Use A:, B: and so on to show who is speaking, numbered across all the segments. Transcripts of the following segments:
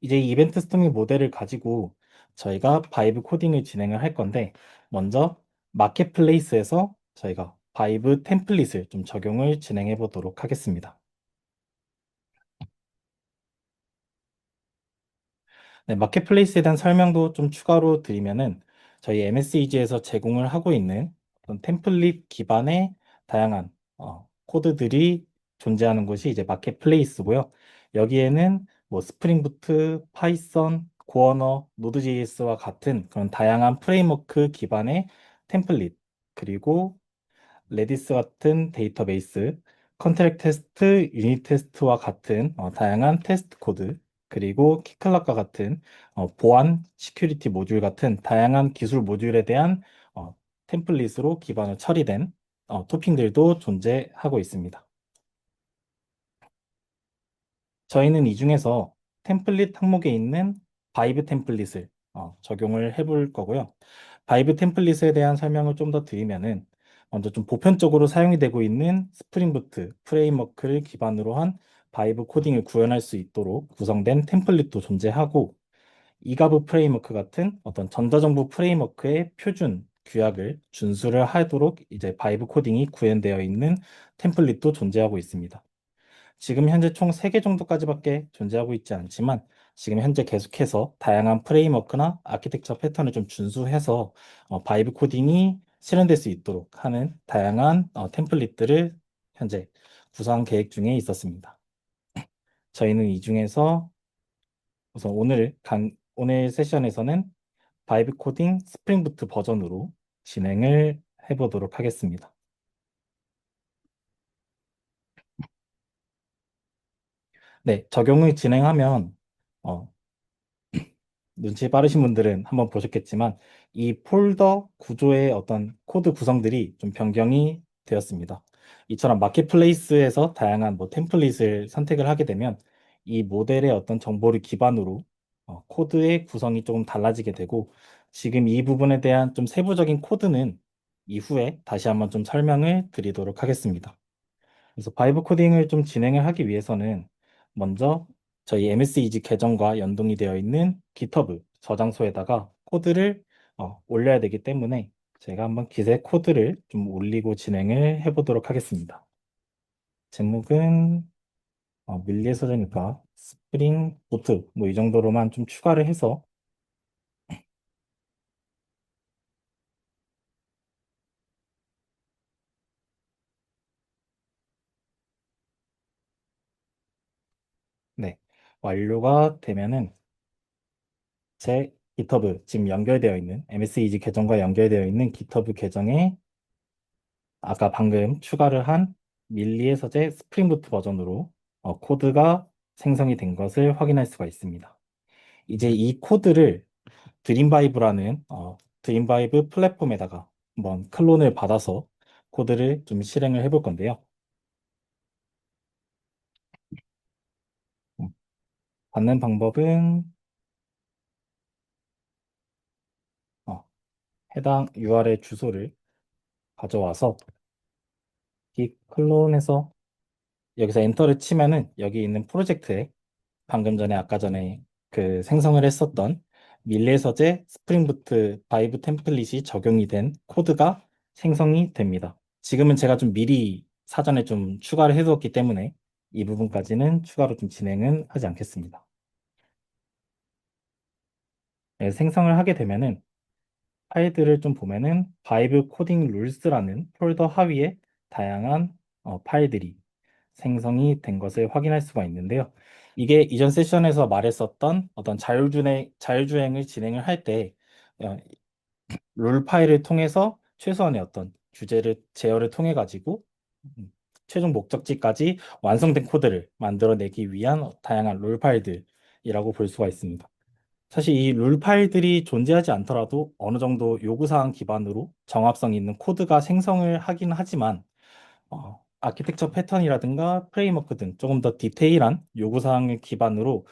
A: 이제 이 이벤트 스토밍 모델을 가지고 저희가 바이브 코딩을 진행을 할 건데, 먼저 마켓플레이스에서 저희가 바이브 템플릿을 좀 적용을 진행해 보도록 하겠습니다. 네, 마켓플레이스에 대한 설명도 좀 추가로 드리면은, 저희 MSEG에서 제공을 하고 있는 어떤 템플릿 기반의 다양한 코드들이 존재하는 곳이 이제 마켓플레이스고요. 여기에는 뭐 스프링 부트, 파이썬, 고어너, 노드.js와 같은 그런 다양한 프레임워크 기반의 템플릿, 그리고 레디스 같은 데이터베이스, 컨트랙 테스트, 유닛 테스트와 같은 다양한 테스트 코드, 그리고 키클락과 같은 보안, 시큐리티 모듈 같은 다양한 기술 모듈에 대한 템플릿으로 기반을 처리된 토핑들도 존재하고 있습니다. 저희는 이 중에서 템플릿 항목에 있는 바이브 템플릿을 적용을 해볼 거고요. 바이브 템플릿에 대한 설명을 좀 더 드리면은, 먼저 좀 보편적으로 사용이 되고 있는 스프링 부트 프레임워크를 기반으로 한 바이브 코딩을 구현할 수 있도록 구성된 템플릿도 존재하고, 이가브 프레임워크 같은 어떤 전자정부 프레임워크의 표준 규약을 준수를 하도록 이제 바이브 코딩이 구현되어 있는 템플릿도 존재하고 있습니다. 지금 현재 총 3개 정도까지밖에 존재하고 있지 않지만, 지금 현재 계속해서 다양한 프레임워크나 아키텍처 패턴을 좀 준수해서 바이브 코딩이 실현될 수 있도록 하는 다양한 템플릿들을 현재 구상 계획 중에 있었습니다. 저희는 이 중에서 우선 오늘 세션에서는 바이브 코딩 스프링 부트 버전으로 진행을 해보도록 하겠습니다. 네, 적용을 진행하면 어, 눈치 빠르신 분들은 한번 보셨겠지만, 이 폴더 구조의 어떤 코드 구성들이 좀 변경이 되었습니다. 이처럼 마켓플레이스에서 다양한 뭐 템플릿을 선택을 하게 되면 이 모델의 어떤 정보를 기반으로 코드의 구성이 조금 달라지게 되고, 지금 이 부분에 대한 좀 세부적인 코드는 이후에 다시 한번 좀 설명을 드리도록 하겠습니다. 그래서 바이브 코딩을 좀 진행을 하기 위해서는 먼저 저희 MSEG 계정과 연동이 되어 있는 GitHub 저장소에다가 코드를 올려야 되기 때문에, 제가 한번 git에 코드를 좀 올리고 진행을 해보도록 하겠습니다. 제목은 밀리의 소재니까 스프링 보트 뭐 이 정도로만 좀 추가를 해서, 네, 완료가 되면은 제 GitHub 지금 연결되어 있는 MSEG 계정과 연결되어 있는 GitHub 계정에 아까 방금 추가를 한 밀리의 서재 스프링 부트 버전으로 코드가 생성이 된 것을 확인할 수가 있습니다. 이제 이 코드를 드림바이브 플랫폼에다가 한번 클론을 받아서 코드를 좀 실행을 해볼 건데요. 음, 받는 방법은 어, 해당 URL 주소를 가져와서 이 클론에서 여기서 엔터를 치면은 여기 있는 프로젝트에 방금 전에 아까 전에 그 생성을 했었던 밀레 서재 스프링 부트 바이브 템플릿이 적용이 된 코드가 생성이 됩니다. 지금은 제가 좀 미리 사전에 좀 추가를 해두었기 때문에 이 부분까지는 추가로 좀 진행은 하지 않겠습니다. 네, 생성을 하게 되면은 파일들을 좀 보면은 바이브 코딩 룰스라는 폴더 하위에 다양한 파일들이 생성이 된 것을 확인할 수가 있는데요. 이게 이전 세션에서 말했었던 어떤 자율주행을 진행을 할 때 룰 파일을 통해서 최소한의 어떤 주제를 제어를 통해 가지고 음, 최종 목적지까지 완성된 코드를 만들어내기 위한 다양한 룰 파일들이라고 볼 수가 있습니다. 사실 이 룰 파일들이 존재하지 않더라도 어느 정도 요구사항 기반으로 정합성 있는 코드가 생성을 하긴 하지만, 아키텍처 패턴이라든가 프레임워크 등 조금 더 디테일한 요구사항을 기반으로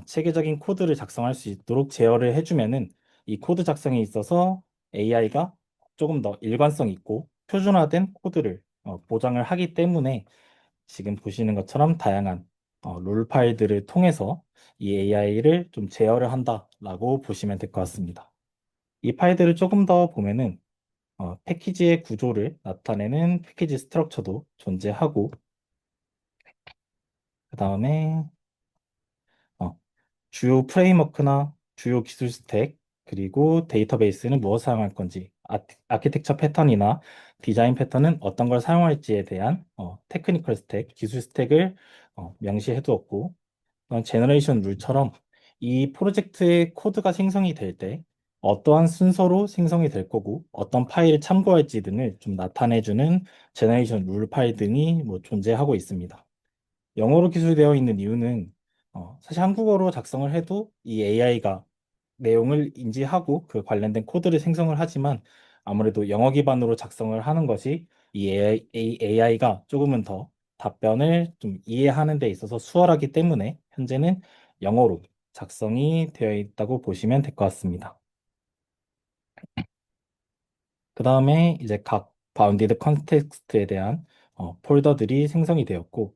A: 체계적인 코드를 작성할 수 있도록 제어를 해주면은 이 코드 작성에 있어서 AI가 조금 더 일관성 있고 표준화된 코드를 보장을 하기 때문에, 지금 보시는 것처럼 다양한 룰 파일들을 통해서 이 AI를 좀 제어를 한다라고 보시면 될 것 같습니다. 이 파일들을 조금 더 보면은 패키지의 구조를 나타내는 패키지 스트럭처도 존재하고, 그 다음에 어, 주요 프레임워크나 주요 기술 스택, 그리고 데이터베이스는 무엇을 사용할 건지, 아키텍처 패턴이나 디자인 패턴은 어떤 걸 사용할지에 대한 테크니컬 스택, 기술 스택을 명시해 두었고, 제너레이션 룰처럼 이 프로젝트의 코드가 생성이 될 때 어떠한 순서로 생성이 될 거고 어떤 파일을 참고할지 등을 좀 나타내주는 제너레이션 룰 파일 등이 뭐 존재하고 있습니다. 영어로 기술되어 있는 이유는 사실 한국어로 작성을 해도 이 AI가 내용을 인지하고 그 관련된 코드를 생성을 하지만 아무래도 영어 기반으로 작성을 하는 것이 이 AI가 조금은 더 답변을 좀 이해하는 데 있어서 수월하기 때문에 현재는 영어로 작성이 되어 있다고 보시면 될 것 같습니다. 그 다음에 이제 각 바운디드 컨텍스트에 대한 폴더들이 생성이 되었고,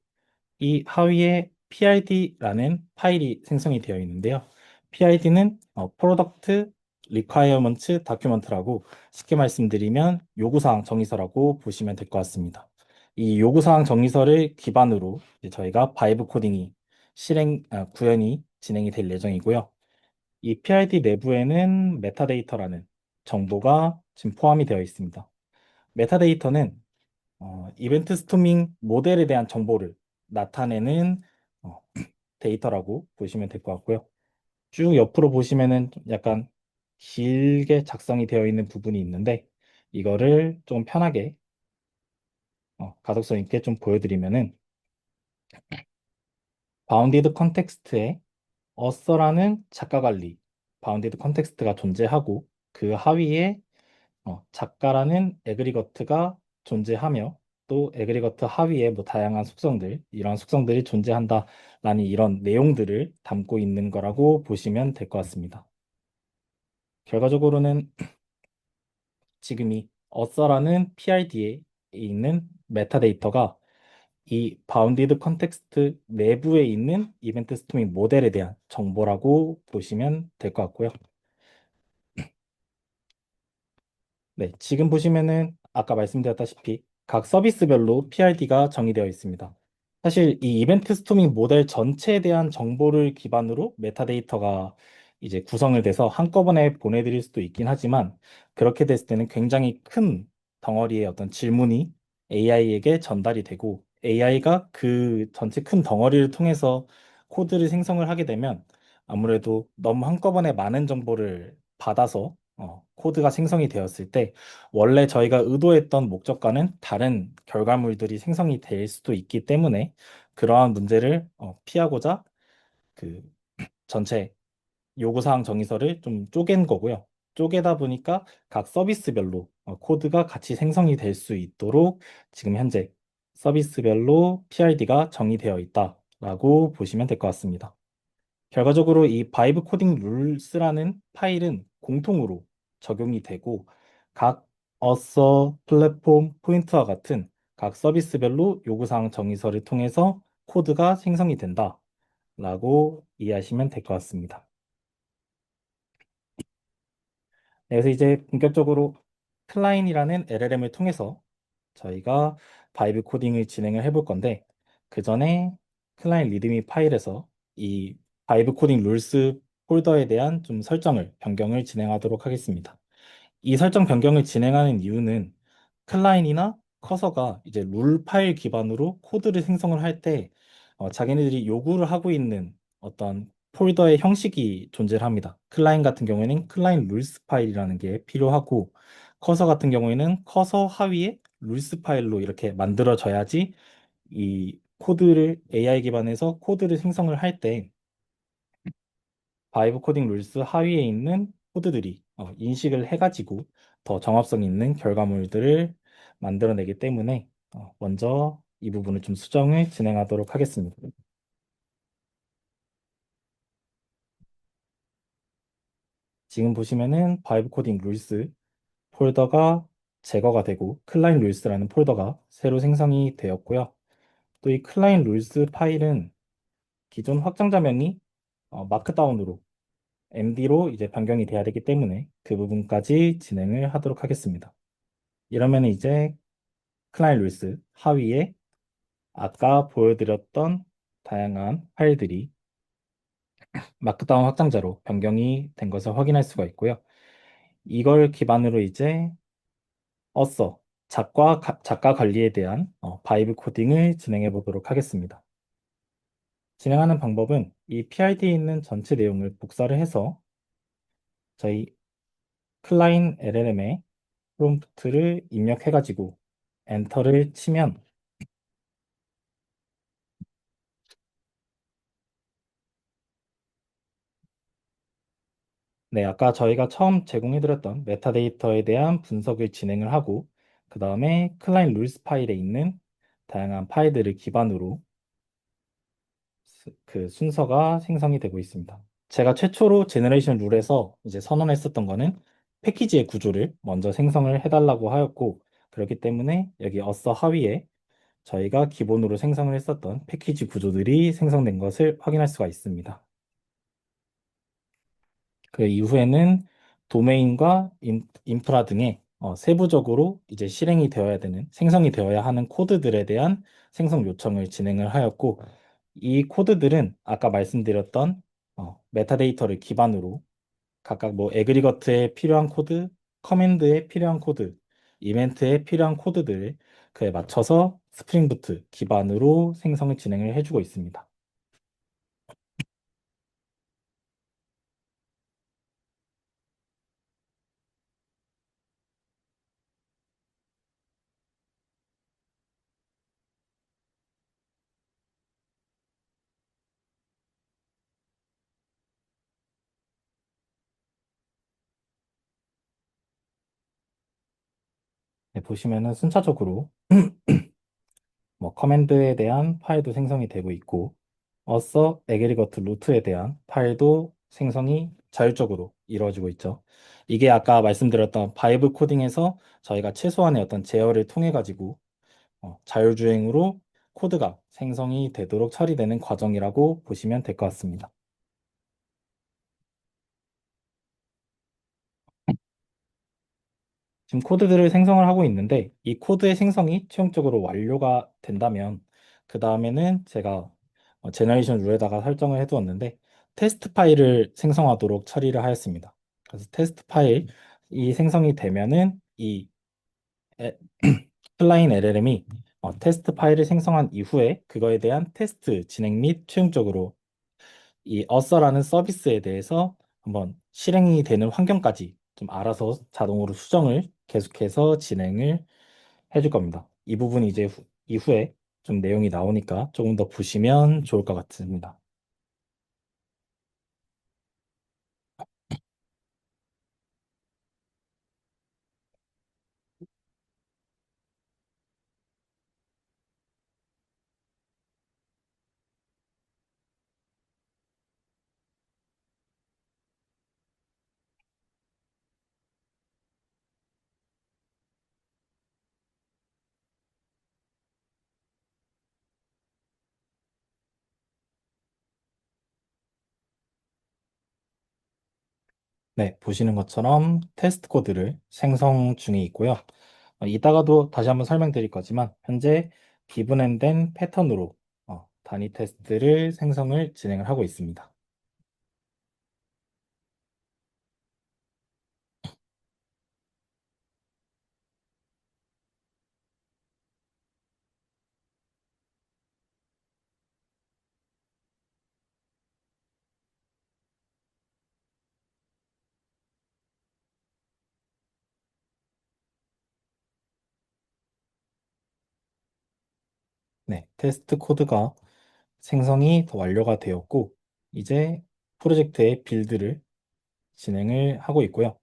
A: 이 하위에 PID라는 파일이 생성이 되어 있는데요. PID는 Product Requirements Document라고 쉽게 말씀드리면 요구사항 정의서라고 보시면 될 것 같습니다. 이 요구사항 정의서를 기반으로 이제 저희가 바이브 코딩이 구현이 진행이 될 예정이고요. 이 PID 내부에는 메타데이터라는 정보가 지금 포함이 되어 있습니다. 메타데이터는 이벤트 스토밍 모델에 대한 정보를 나타내는 어, 데이터라고 보시면 될 것 같고요. 쭉 옆으로 보시면은 좀 약간 길게 작성이 되어 있는 부분이 있는데 이거를 좀 편하게 가독성 있게 좀 보여드리면은 바운디드 컨텍스트에 어서라는 작가 관리 바운디드 컨텍스트가 존재하고 그 하위에 작가라는 에그리거트가 존재하며 또 에그리거트 하위에 뭐 다양한 속성들, 이런 속성들이 존재한다라는 이런 내용들을 담고 있는 거라고 보시면 될 것 같습니다. 결과적으로는 지금 이 어서라는 PID에 있는 메타데이터가 이 바운디드 컨텍스트 내부에 있는 이벤트 스토밍 모델에 대한 정보라고 보시면 될 것 같고요. 네, 지금 보시면은 아까 말씀드렸다시피 각 서비스별로 PRD가 정의되어 있습니다. 사실 이 이벤트 스토밍 모델 전체에 대한 정보를 기반으로 메타데이터가 이제 구성을 돼서 한꺼번에 보내드릴 수도 있긴 하지만 그렇게 됐을 때는 굉장히 큰 덩어리의 어떤 질문이 AI에게 전달이 되고 AI가 그 전체 큰 덩어리를 통해서 코드를 생성을 하게 되면 아무래도 너무 한꺼번에 많은 정보를 받아서 코드가 생성이 되었을 때 원래 저희가 의도했던 목적과는 다른 결과물들이 생성이 될 수도 있기 때문에 그러한 문제를 피하고자 그 전체 요구사항 정의서를 좀 쪼갠 거고요. 쪼개다 보니까 각 서비스별로 코드가 같이 생성이 될 수 있도록 지금 현재 서비스별로 PID가 정의되어 있다라고 보시면 될 것 같습니다. 결과적으로 이 바이브 코딩 룰스라는 파일은 공통으로 적용이 되고 각 어서, 플랫폼, 포인트와 같은 각 서비스별로 요구사항 정의서를 통해서 코드가 생성이 된다라고 이해하시면 될 것 같습니다. 네, 그래서 이제 본격적으로 클라인이라는 LLM을 통해서 저희가 바이브 코딩을 진행을 해볼 건데 그 전에 클라인 리드미 파일에서 이 바이브 코딩 룰스 폴더에 대한 좀 설정을 변경을 진행하도록 하겠습니다. 이 설정 변경을 진행하는 이유는 클라인이나 커서가 이제 룰 파일 기반으로 코드를 생성을 할 때 자기네들이 요구를 하고 있는 어떤 폴더의 형식이 존재를 합니다. 클라인 같은 경우에는 클라인 룰스 파일이라는 게 필요하고 커서 같은 경우에는 커서 하위에 룰스 파일로 이렇게 만들어져야지 이 코드를 AI 기반에서 코드를 생성을 할 때 바이브 코딩 룰스 하위에 있는 코드들이 인식을 해가지고 더 정합성 있는 결과물들을 만들어내기 때문에 먼저 이 부분을 좀 수정을 진행하도록 하겠습니다. 지금 보시면은 바이브 코딩 룰스 폴더가 제거가 되고 클라인 룰스라는 폴더가 새로 생성이 되었고요. 또 이 클라인 룰스 파일은 기존 확장자명이 마크다운으로 MD로 이제 변경이 돼야 되기 때문에 그 부분까지 진행을 하도록 하겠습니다. 이러면 이제 클라이언트 룰스 하위에 아까 보여드렸던 다양한 파일들이 마크다운 확장자로 변경이 된 것을 확인할 수가 있고요. 이걸 기반으로 이제 어서 작가 관리에 대한 바이브 코딩을 진행해 보도록 하겠습니다. 진행하는 방법은 이 PID에 있는 전체 내용을 복사를 해서 저희 클라인 LLM에 프롬프트를 입력해가지고 엔터를 치면 네, 아까 저희가 처음 제공해드렸던 메타데이터에 대한 분석을 진행을 하고 그 다음에 클라인 룰스 파일에 있는 다양한 파일들을 기반으로 그 순서가 생성이 되고 있습니다. 제가 최초로 제너레이션 룰에서 이제 선언했었던 거는 패키지의 구조를 먼저 생성을 해달라고 하였고 그렇기 때문에 여기 어서 하위에 저희가 기본으로 생성을 했었던 패키지 구조들이 생성된 것을 확인할 수가 있습니다. 그 이후에는 도메인과 인프라 등의 세부적으로 이제 실행이 되어야 되는, 생성이 되어야 하는 코드들에 대한 생성 요청을 진행을 하였고, 이 코드들은 아까 말씀드렸던 메타데이터를 기반으로 각각 뭐 에그리거트에 필요한 코드, 커맨드에 필요한 코드, 이벤트에 필요한 코드들 그에 맞춰서 스프링 부트 기반으로 생성을 진행을 해주고 있습니다. 네, 보시면은 순차적으로 뭐 커맨드에 대한 파일도 생성이 되고 있고 어서 에그리거트 루트에 대한 파일도 생성이 자율적으로 이루어지고 있죠. 이게 아까 말씀드렸던 바이브 코딩에서 저희가 최소한의 어떤 제어를 통해 가지고 자율주행으로 코드가 생성이 되도록 처리되는 과정이라고 보시면 될 것 같습니다. 지금 코드들을 생성을 하고 있는데 이 코드의 생성이 최종적으로 완료가 된다면 그 다음에는 제가 제너레이션 룰에다가 설정을 해두었는데 테스트 파일을 생성하도록 처리를 하였습니다. 그래서 테스트 파일이 생성이 되면은 이 에- 플라인 LLM이 테스트 파일을 생성한 이후에 그거에 대한 테스트 진행 및 최종적으로 이 어서라는 서비스에 대해서 한번 실행이 되는 환경까지 좀 알아서 자동으로 수정을 계속해서 진행을 해줄 겁니다. 이 부분이 이제 이후에 좀 내용이 나오니까 조금 더 보시면 좋을 것 같습니다. 네, 보시는 것처럼 테스트 코드를 생성 중에 있고요. 이따가도 다시 한번 설명드릴 거지만 현재 기분앤된 패턴으로 단위 테스트를 생성을 진행을 하고 있습니다. 네, 테스트 코드가 생성이 더 완료가 되었고, 이제 프로젝트의 빌드를 진행을 하고 있고요.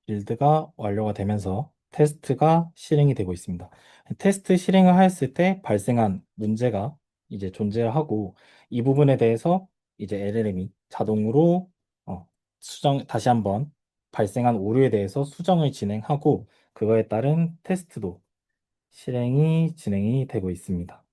A: 빌드가 완료가 되면서 테스트가 실행이 되고 있습니다. 테스트 실행을 하였을 때 발생한 문제가 이제 존재하고 이 부분에 대해서 이제 LLM이 자동으로 다시 한번 발생한 오류에 대해서 수정을 진행하고 그거에 따른 테스트도 진행이 되고 있습니다.